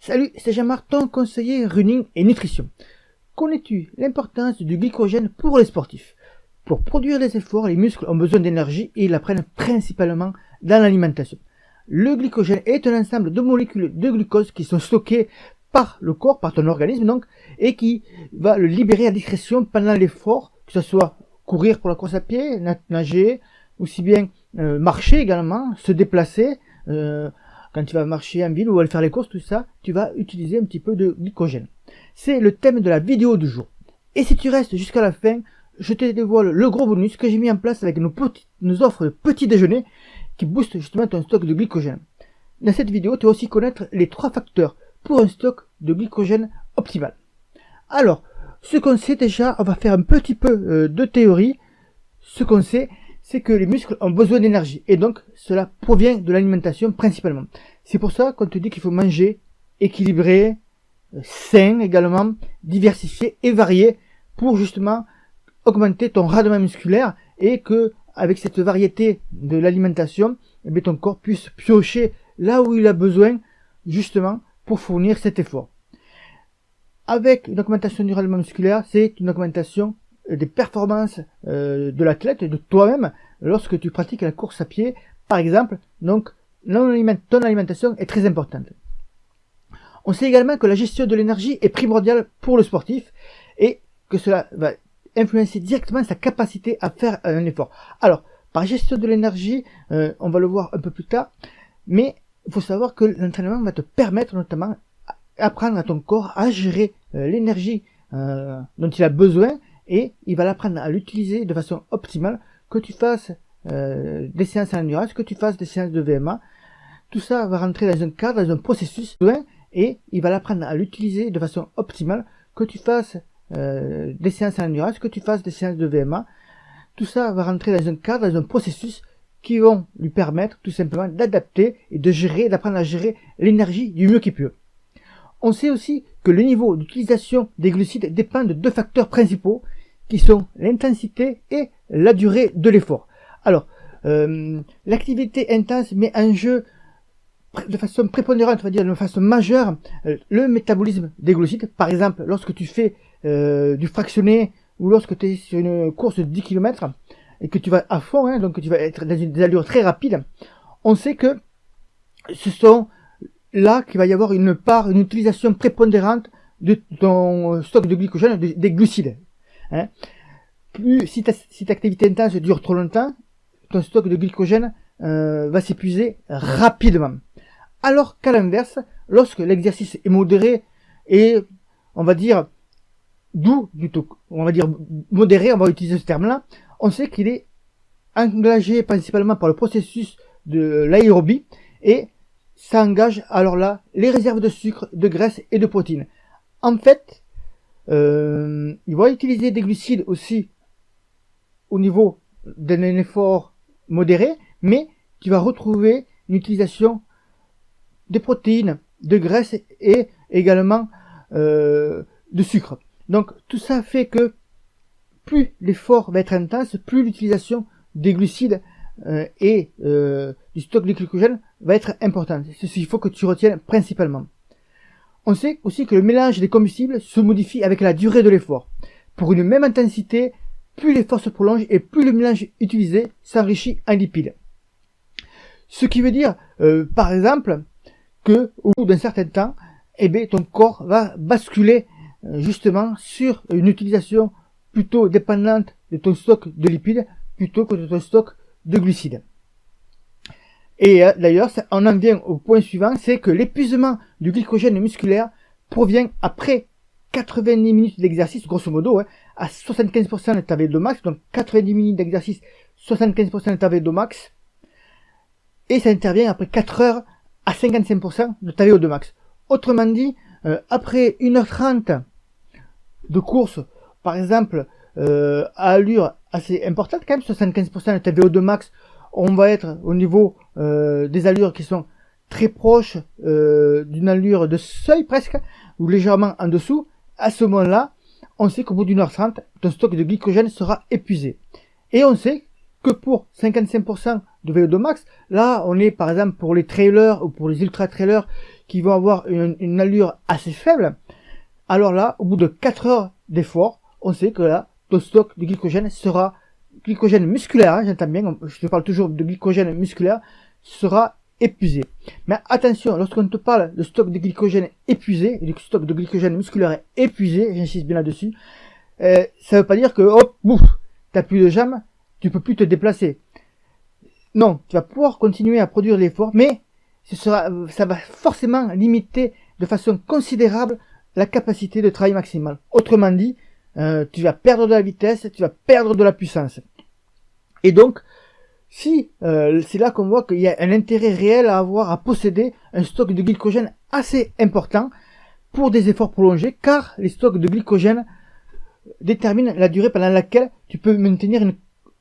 Salut, c'est Jean-Marc, ton conseiller running et nutrition. Connais-tu l'importance du glycogène pour les sportifs? Pour produire les efforts, les muscles ont besoin d'énergie et ils la prennent principalement dans l'alimentation. Le glycogène est un ensemble de molécules de glucose qui sont stockées par le corps, par ton organisme donc, et qui va le libérer à discrétion pendant l'effort, que ce soit courir pour la course à pied, nager, aussi bien marcher également, se déplacer, quand tu vas marcher en ville ou aller faire les courses, tout ça, tu vas utiliser un petit peu de glycogène. C'est le thème de la vidéo du jour. Et si tu restes jusqu'à la fin, je te dévoile le gros bonus que j'ai mis en place avec nos offres de petit déjeuner qui boostent justement ton stock de glycogène. Dans cette vidéo, tu vas aussi connaître les 3 facteurs pour un stock de glycogène optimal. Alors, ce qu'on sait déjà, on va faire un petit peu de théorie. Ce qu'on sait, c'est que les muscles ont besoin d'énergie et donc cela provient de l'alimentation principalement. C'est pour ça qu'on te dit qu'il faut manger équilibré, sain également, diversifié et varié pour justement augmenter ton rendement musculaire et que avec cette variété de l'alimentation, ton corps puisse piocher là où il a besoin justement pour fournir cet effort. Avec une augmentation du rendement musculaire, c'est une augmentation des performances de l'athlète et de toi-même lorsque tu pratiques la course à pied, par exemple. Donc, ton alimentation est très importante. On sait également que la gestion de l'énergie est primordiale pour le sportif et que cela va influencer directement sa capacité à faire un effort. Alors, par gestion de l'énergie, on va le voir un peu plus tard, mais il faut savoir que l'entraînement va te permettre notamment d'apprendre à ton corps à gérer l'énergie dont il a besoin et il va l'apprendre à l'utiliser de façon optimale, que tu fasses des séances en endurance, que tu fasses des séances de VMA. Tout ça va rentrer dans un cadre, dans un processus et il va l'apprendre à l'utiliser de façon optimale, que tu fasses des séances en endurance, que tu fasses des séances de VMA. Tout ça va rentrer dans un cadre, dans un processus qui vont lui permettre tout simplement d'adapter et de gérer, d'apprendre à gérer l'énergie du mieux qu'il peut. On sait aussi que le niveau d'utilisation des glucides dépend de 2 facteurs principaux qui sont l'intensité et la durée de l'effort. Alors, l'activité intense met en jeu de façon prépondérante, on va dire de façon majeure, le métabolisme des glucides. Par exemple, lorsque tu fais du fractionné ou lorsque tu es sur une course de 10 km et que tu vas à fond, donc tu vas être dans des allures très rapides, on sait que ce sont là qu'il va y avoir une utilisation prépondérante de ton stock de glycogène, des glucides. Plus si ta activité intense dure trop longtemps, ton stock de glycogène va s'épuiser rapidement. Alors qu'à l'inverse, lorsque l'exercice est modéré et on va dire doux, plutôt, on va dire modéré, on va utiliser ce terme-là, on sait qu'il est engagé principalement par le processus de l'aérobie et ça engage alors là les réserves de sucre, de graisse et de protéines. En fait, il va utiliser des glucides aussi au niveau d'un effort modéré, mais tu vas retrouver une utilisation des protéines, de graisse et également de sucre. Donc tout ça fait que plus l'effort va être intense, plus l'utilisation des glucides et du stock de glycogène va être importante. C'est ce qu'il faut que tu retiennes principalement. On sait aussi que le mélange des combustibles se modifie avec la durée de l'effort. Pour une même intensité, plus l'effort se prolonge et plus le mélange utilisé s'enrichit en lipides. Ce qui veut dire, par exemple, que au bout d'un certain temps, ton corps va basculer justement sur une utilisation plutôt dépendante de ton stock de lipides plutôt que de ton stock de glucides. Et d'ailleurs, on en vient au point suivant, c'est que l'épuisement du glycogène musculaire provient après 90 minutes d'exercice, grosso modo, à 75% de ta VO2 max, donc 90 minutes d'exercice, 75% de ta VO2 max, et ça intervient après 4 heures à 55% de ta VO2 max. Autrement dit, après 1h30 de course, par exemple, à allure assez importante, quand même, 75% de ta VO2 max, on va être au niveau des allures qui sont très proches d'une allure de seuil presque, ou légèrement en dessous. À ce moment-là, on sait qu'au bout d'une heure 30, ton stock de glycogène sera épuisé. Et on sait que pour 55% de VO2 max, là on est par exemple pour les trailers ou pour les ultra trailers qui vont avoir une allure assez faible, alors là, au bout de 4 heures d'effort, on sait que là, ton stock de glycogène sera, glycogène musculaire, hein, j'entends bien, je te parle toujours de glycogène musculaire, sera épuisé. Mais attention, lorsqu'on te parle de stock de glycogène épuisé, et du stock de glycogène musculaire épuisé, j'insiste bien là-dessus, ça veut pas dire que, hop, bouf, t'as plus de jambes, tu peux plus te déplacer. Non, tu vas pouvoir continuer à produire l'effort, mais ça va forcément limiter de façon considérable la capacité de travail maximale. Autrement dit, tu vas perdre de la vitesse, tu vas perdre de la puissance. Et donc, si c'est là qu'on voit qu'il y a un intérêt réel à posséder un stock de glycogène assez important pour des efforts prolongés, car les stocks de glycogène déterminent la durée pendant laquelle tu peux maintenir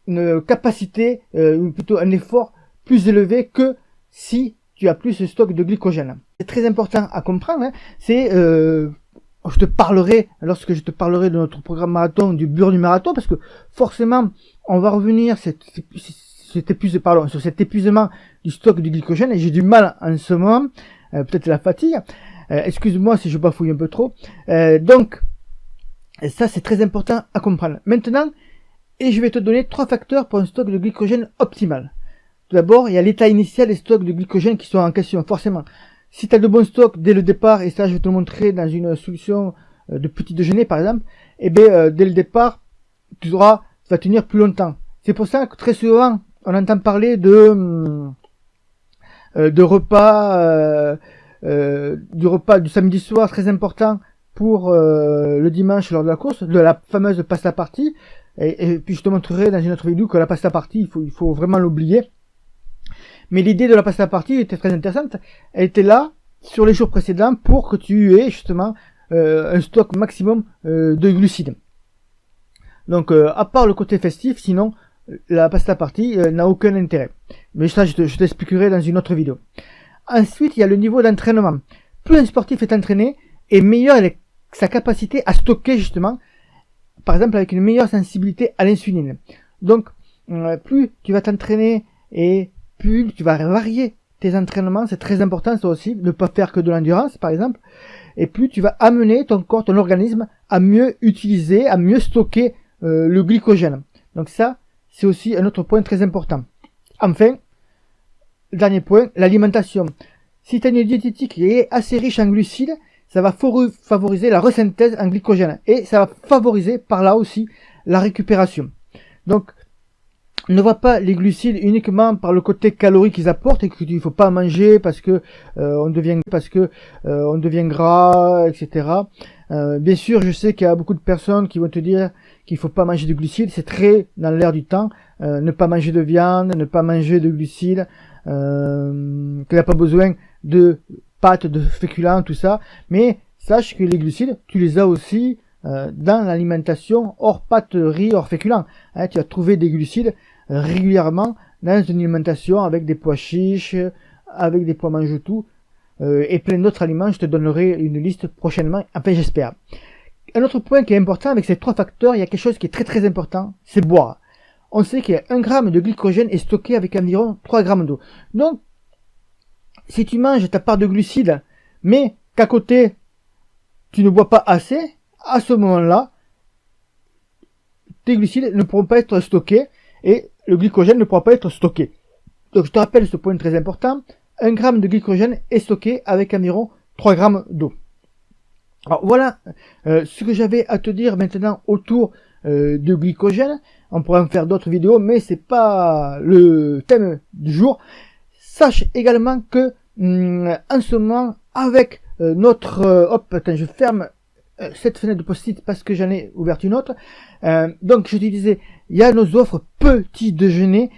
une capacité, ou plutôt un effort plus élevé que si tu as plus ce stock de glycogène. C'est très important à comprendre, hein, lorsque je te parlerai de notre programme marathon, du burn du marathon, parce que forcément, on va revenir sur cet épuisement du stock de glycogène, et j'ai du mal en ce moment, peut-être la fatigue, excuse-moi si je bafouille un peu trop, donc, ça c'est très important à comprendre. Maintenant, et je vais te donner 3 facteurs pour un stock de glycogène optimal. Tout d'abord, il y a l'état initial des stocks de glycogène qui sont en question, forcément. Si tu as de bons stocks dès le départ, et ça je vais te le montrer dans une solution de petit déjeuner par exemple, et bien dès le départ, tu vas tenir plus longtemps. C'est pour ça que très souvent, on entend parler du repas du samedi soir très important pour le dimanche lors de la course, de la fameuse pasta party. Et puis je te montrerai dans une autre vidéo que la pasta party, il faut vraiment l'oublier. Mais l'idée de la pasta party était très intéressante. Elle était là sur les jours précédents pour que tu aies justement un stock maximum de glucides. Donc à part le côté festif, sinon la pasta party n'a aucun intérêt. Mais ça je t'expliquerai dans une autre vidéo. Ensuite, il y a le niveau d'entraînement. Plus un sportif est entraîné, et meilleure est sa capacité à stocker justement, par exemple avec une meilleure sensibilité à l'insuline. Donc plus tu vas t'entraîner et plus tu vas varier tes entraînements, c'est très important ça aussi, ne pas faire que de l'endurance par exemple, et plus tu vas amener ton corps, ton organisme à mieux utiliser, à mieux stocker le glycogène. Donc ça, c'est aussi un autre point très important. Enfin, le dernier point, l'alimentation. Si tu as une diététique qui est assez riche en glucides, ça va favoriser la resynthèse en glycogène, et ça va favoriser par là aussi la récupération. Donc, ne vois pas les glucides uniquement par le côté calorique qu'ils apportent et qu'il ne faut pas manger parce que on devient gras, etc. Bien sûr, je sais qu'il y a beaucoup de personnes qui vont te dire qu'il faut pas manger de glucides. C'est très dans l'air du temps. Ne pas manger de viande, ne pas manger de glucides, qu'il n'y a pas besoin de pâtes, de féculents, tout ça. Mais sache que les glucides, tu les as aussi dans l'alimentation hors pâtes, riz, hors féculents. Hein, tu vas trouver des glucides régulièrement dans une alimentation avec des pois chiches, avec des pois mange-tout et plein d'autres aliments. Je te donnerai une liste prochainement, enfin j'espère. Un autre point qui est important avec ces 3 facteurs, il y a quelque chose qui est très très important, c'est boire. On sait qu'il y a 1 gramme de glycogène est stocké avec environ 3 grammes d'eau. Donc, si tu manges ta part de glucides, mais qu'à côté, tu ne bois pas assez, à ce moment-là, tes glucides ne pourront pas être stockés et le glycogène ne pourra pas être stocké. Donc je te rappelle ce point très important, 1 gramme de glycogène est stocké avec environ 3 grammes d'eau. Alors voilà ce que j'avais à te dire maintenant autour de glycogène. On pourrait en faire d'autres vidéos, mais c'est pas le thème du jour. Sache également que en ce moment, avec je ferme cette fenêtre de post-it parce que j'en ai ouvert une autre. Donc je te disais, il y a nos offres petit déjeuner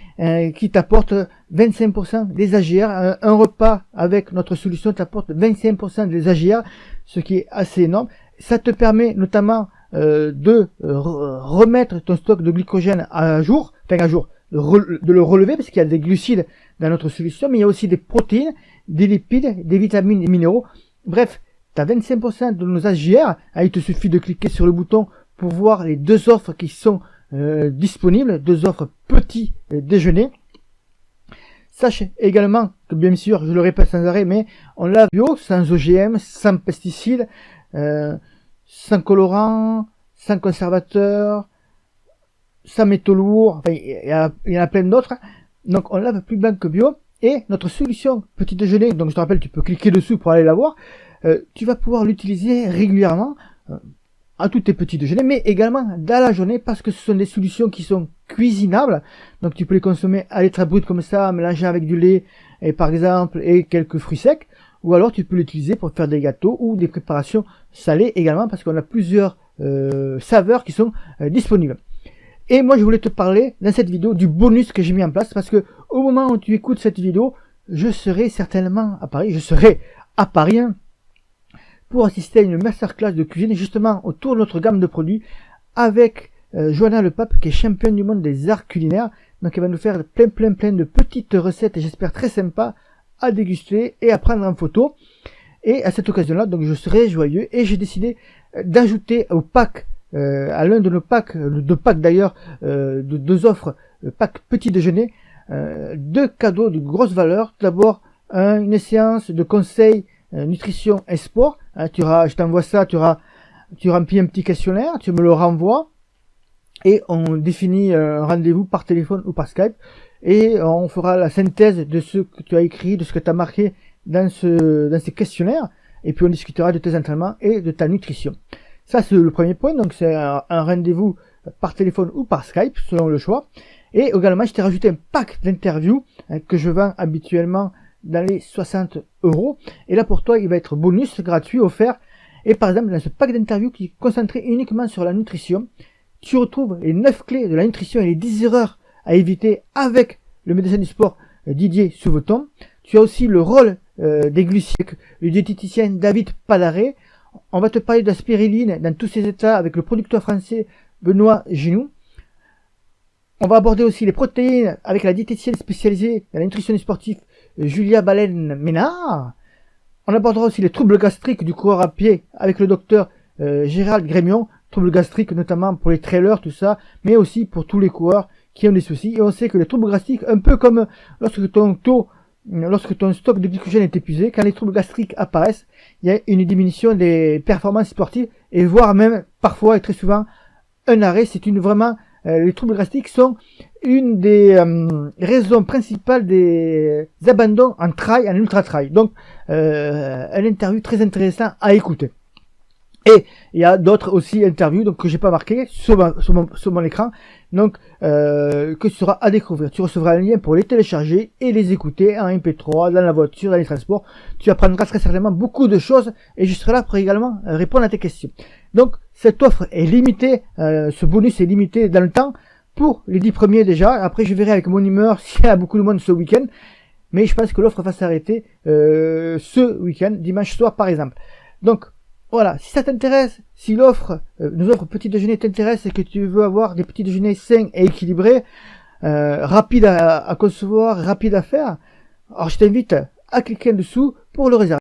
qui t'apportent 25% des AGR. Un repas avec notre solution t'apporte 25% des AGR, ce qui est assez énorme. Ça te permet notamment de remettre ton stock de glycogène à jour, de le relever parce qu'il y a des glucides dans notre solution, mais il y a aussi des protéines, des lipides, des vitamines, des minéraux. Bref, tu as 25% de nos AGR. Il te suffit de cliquer sur le bouton pour voir les 2 offres qui sont disponibles, 2 offres petit déjeuner. Sache également que bien sûr, je le répète sans arrêt, mais on lave bio, sans OGM, sans pesticides, sans colorants, sans conservateurs, sans métaux lourds, enfin, il y en a plein d'autres. Donc on lave plus blanc que bio. Et notre solution petit déjeuner, donc je te rappelle, tu peux cliquer dessus pour aller la voir, tu vas pouvoir l'utiliser régulièrement à tous tes petits déjeuners, mais également dans la journée, parce que ce sont des solutions qui sont cuisinables. Donc tu peux les consommer à l'état brut comme ça, mélanger avec du lait, et par exemple, et quelques fruits secs, ou alors tu peux l'utiliser pour faire des gâteaux ou des préparations salées également, parce qu'on a plusieurs saveurs qui sont disponibles. Et moi je voulais te parler dans cette vidéo du bonus que j'ai mis en place, parce que au moment où tu écoutes cette vidéo, je serai certainement à Paris, pour assister à une masterclass de cuisine justement autour de notre gamme de produits avec Johanna Le Pape, qui est championne du monde des arts culinaires. Donc elle va nous faire plein de petites recettes, et j'espère très sympas à déguster et à prendre en photo. Et à cette occasion là, donc je serai joyeux, et j'ai décidé d'ajouter au pack, à l'un de nos packs, deux packs d'ailleurs, de deux offres, pack petit déjeuner, deux cadeaux de grosse valeur. Tout d'abord une séance de conseils nutrition et sport. Je t'envoie ça, tu remplis un petit questionnaire, tu me le renvoies, et on définit un rendez-vous par téléphone ou par Skype, et on fera la synthèse de ce que tu as écrit, de ce que tu as marqué dans ces questionnaires, et puis on discutera de tes entraînements et de ta nutrition. Ça, c'est le premier point. Donc c'est un rendez-vous par téléphone ou par Skype selon le choix. Et également, je t'ai rajouté un pack d'interviews que je vends habituellement dans les 60 €. Et là, pour toi, il va être bonus gratuit offert. Et par exemple, dans ce pack d'interviews qui est concentré uniquement sur la nutrition, tu retrouves les 9 clés de la nutrition et les 10 erreurs à éviter avec le médecin du sport Didier Souveton. Tu as aussi le rôle des glucides, le diététicien David Padaré. On va te parler de la spiruline dans tous ses états avec le producteur français Benoît Ginoux. On va aborder aussi les protéines avec la diététicienne spécialisée dans la nutrition des sportifs Julia Baleine-Ménard. On abordera aussi les troubles gastriques du coureur à pied avec le docteur Gérald Grémion. Troubles gastriques notamment pour les trailers, tout ça, mais aussi pour tous les coureurs qui ont des soucis. Et on sait que les troubles gastriques, un peu comme lorsque ton stock de glycogène est épuisé, quand les troubles gastriques apparaissent, il y a une diminution des performances sportives, et voire même parfois et très souvent un arrêt. Les troubles gastriques sont une des raisons principales des abandons en trail, en ultra trail. Donc un interview très intéressant à écouter. Et il y a d'autres aussi interviews donc que j'ai pas marqué sur mon écran, donc que tu seras à découvrir. Tu recevras un lien pour les télécharger et les écouter en MP3 dans la voiture, dans les transports. Tu apprendras très certainement beaucoup de choses, et je serai là pour également répondre à tes questions. Donc cette offre est limitée, ce bonus est limité dans le temps pour les 10 premiers déjà. Après je verrai avec mon humeur s'il y a beaucoup de monde ce week-end, mais je pense que l'offre va s'arrêter ce week-end, dimanche soir par exemple. Donc voilà, si ça t'intéresse, si nos offres petit déjeuner t'intéresse, et que tu veux avoir des petits déjeuners sains et équilibrés, rapides à concevoir, rapides à faire, alors je t'invite à cliquer en dessous pour le réserver.